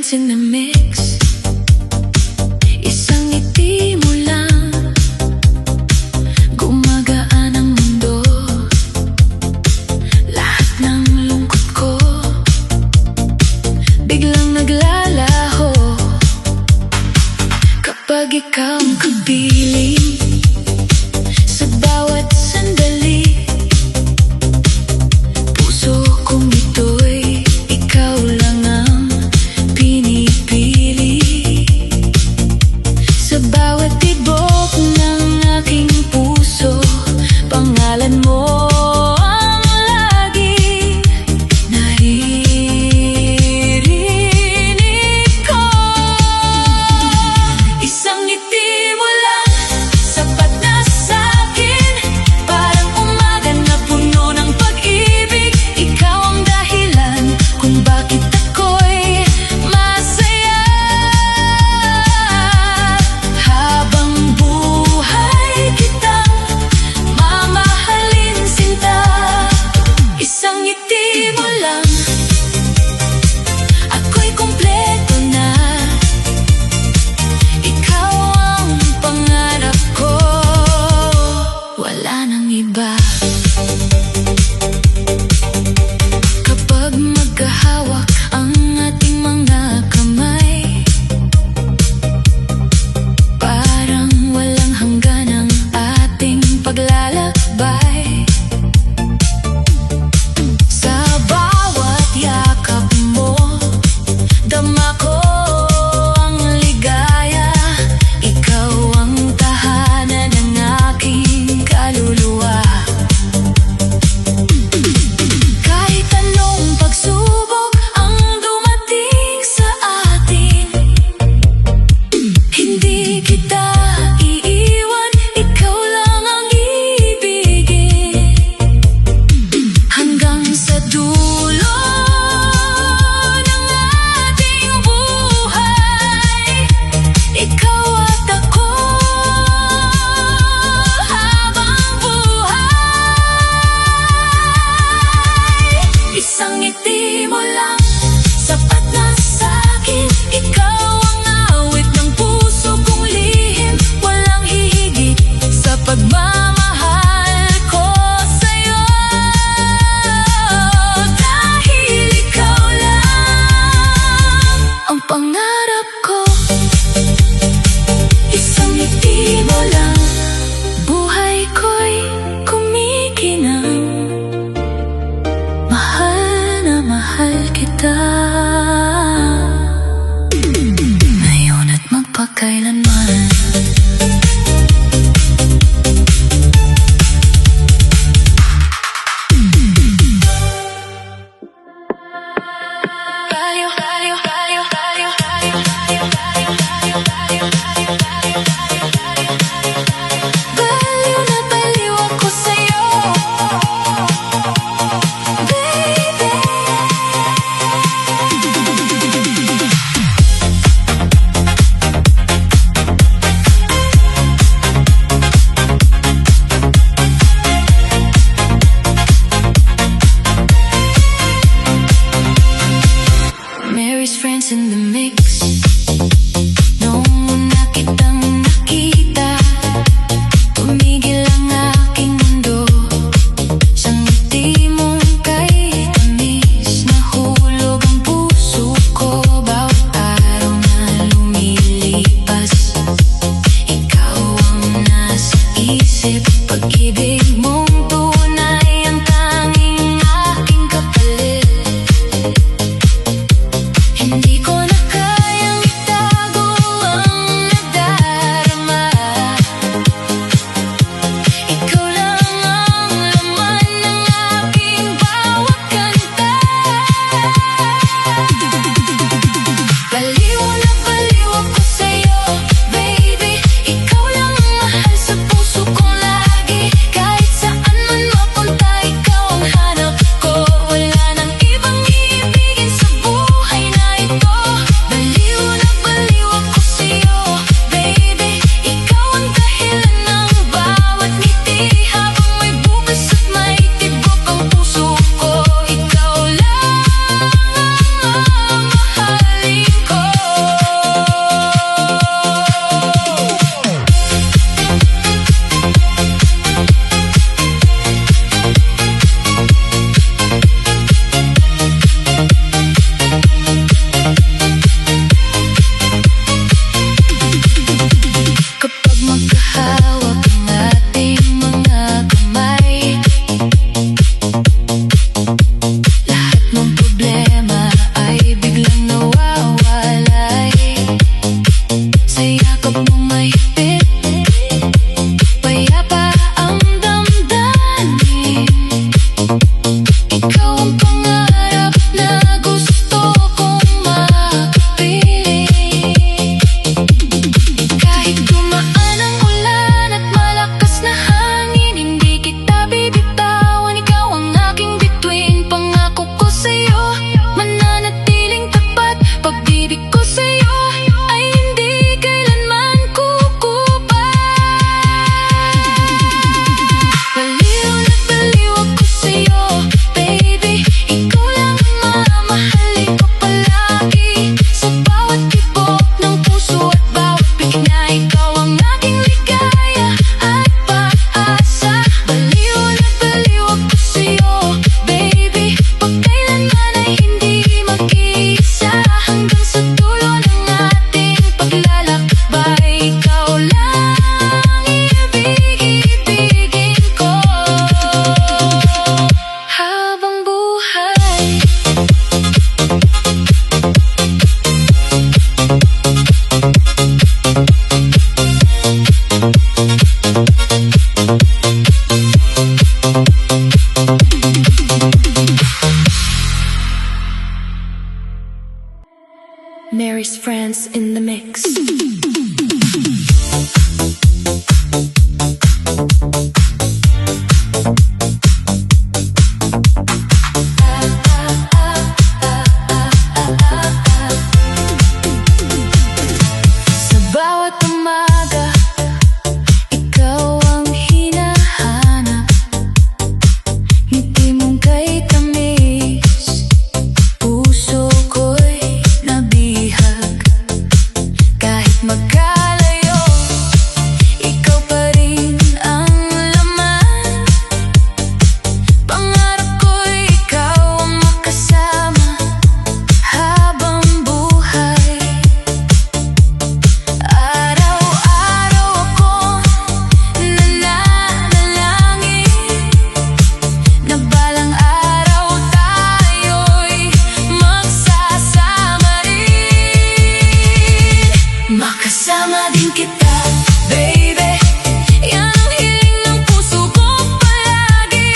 Dance in the mix. Isang ngiti mo lang, gumagaan ang mundo. Lahat ng lungkot ko biglang naglalaho kapag ikaw ang kapiling. Sa bawat sandali, puso kong ito'y ikaw lang ang pinipili. Sa bawat tibok ng aking puso, pangalan mo ang lagi naririnig ko. Isang ngiti mo lang, sapat na sa'kin. Parang umaga na puno ng pag-ibig. Ikaw ang dahilan kung bakit ako'y masaya. Habang buhay kitang mamahalin, sinta. Isang ngiti mo lang, ako'y kumpleto na. Ikaw ang pangarap ko, wala nang iba. Kapag magkahawak ang ating mga kamay, parang walang hanggan ang ating paglalakbay. Sa bawat yakap mo, dama ko ang ligaya. Ikaw ang tahanan ng aking kaluluwa. Kahit anong pagsubok ang dumating sa atin, hindi kita iiwan. Ikaw lang ang ibigin hanggang sa dulo ng ating buhay. Ikaw at ako habang buhay. Isang ngiti mo lang, sapat na sa'kin. Ikaw ang awit ng puso kong lihim. Walang hihigit sa pagmamahal ko sa'yo. Dahil ikaw lang ang pangarap ko. Isang ngiti mo lang, buhay ko'y kumikinang. Mahal na mahal kita, ngayon at magpakailanman. Baliw na baliw ako sa'yo, baby. Mary's friends in the mix. Sa bawat umaga, ikaw ang hinahanap. Ngiti mong kay tamis, puso ko'y nabihag. Kahit magkalayo, ikaw pa rin ang laman. Pangarap ko'y ikaw ang makasama habang buhay. Araw-araw akong nananalangin na balang araw tayo'y magsasama rin. Makasama din kita, baby. Yan ang hiling ng puso ko palagi.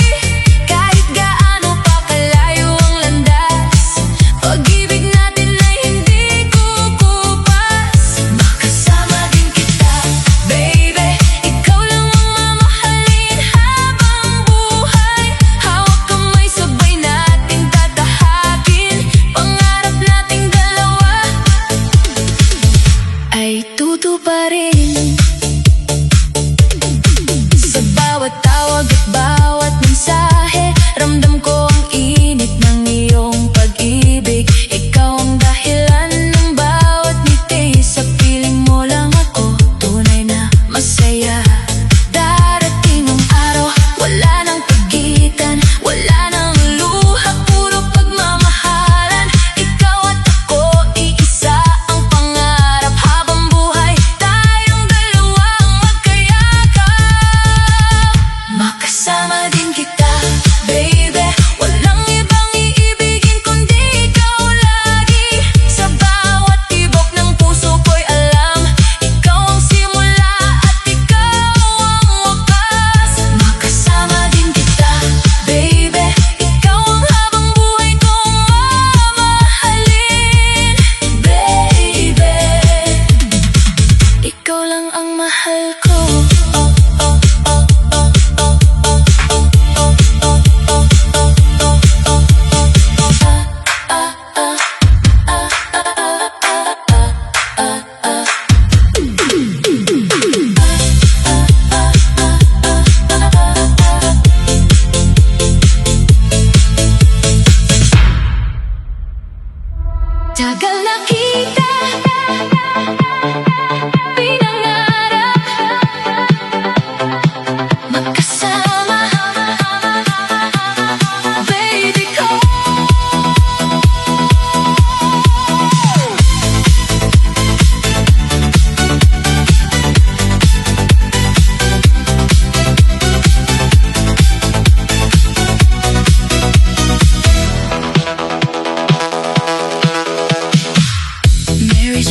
Kahit gaano pa kalayo ang landas, pag-ibig natin ay hindi kukupas. Makasama din kita, baby. Ikaw lang ang mamahalin habang buhay. Hawak kamay, sabay nating tatahakin. Pangarap nating dalawa ay tutuparin. Sa bawat tawag at bawat mensahe, ramdam ko ang init ng iyong pag-ibig. Ikaw ang dahilan ng bawat ngiti. Sa piling mo lang ako tunay na masaya. Darating ang araw, wala nang pagitan, wala nang luha, puro pagmamahalan. Ikaw at ako, iisa ang pangarap. Habang buhay, tayong dalawang magkayakap. Makasama din kita, baby. Walang ibang iibigin kundi ikaw lagi. Sa bawat tibok ng puso ko'y alam, ikaw ang simula at ikaw ang wakas. Makasama din kita, baby. Ikaw ang habang buhay kong mamahalin, baby. Ikaw lang ang mahal ko. Tagal na kita pinangarap, magkasama, baby ko. Mary's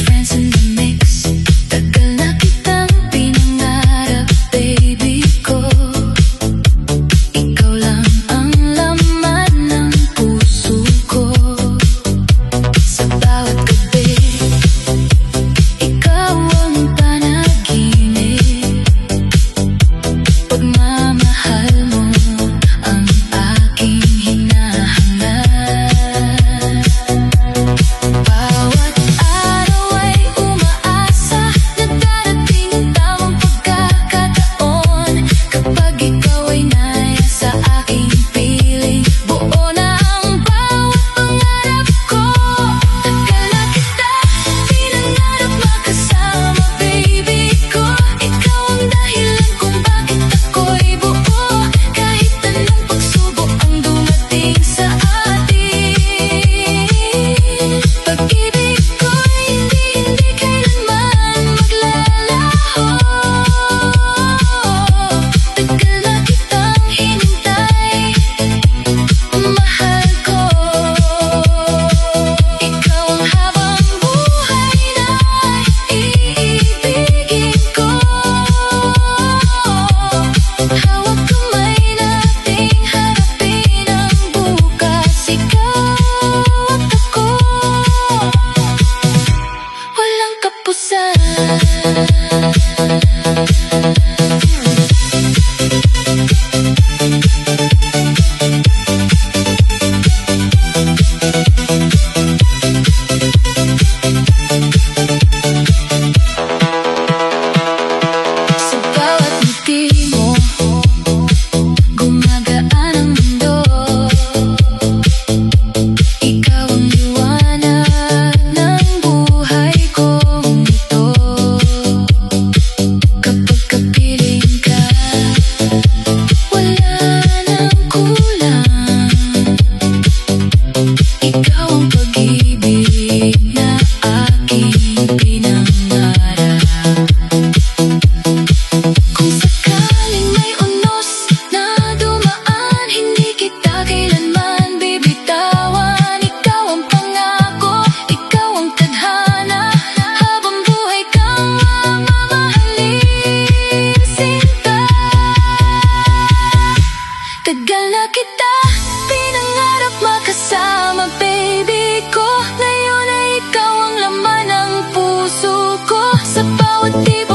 motibo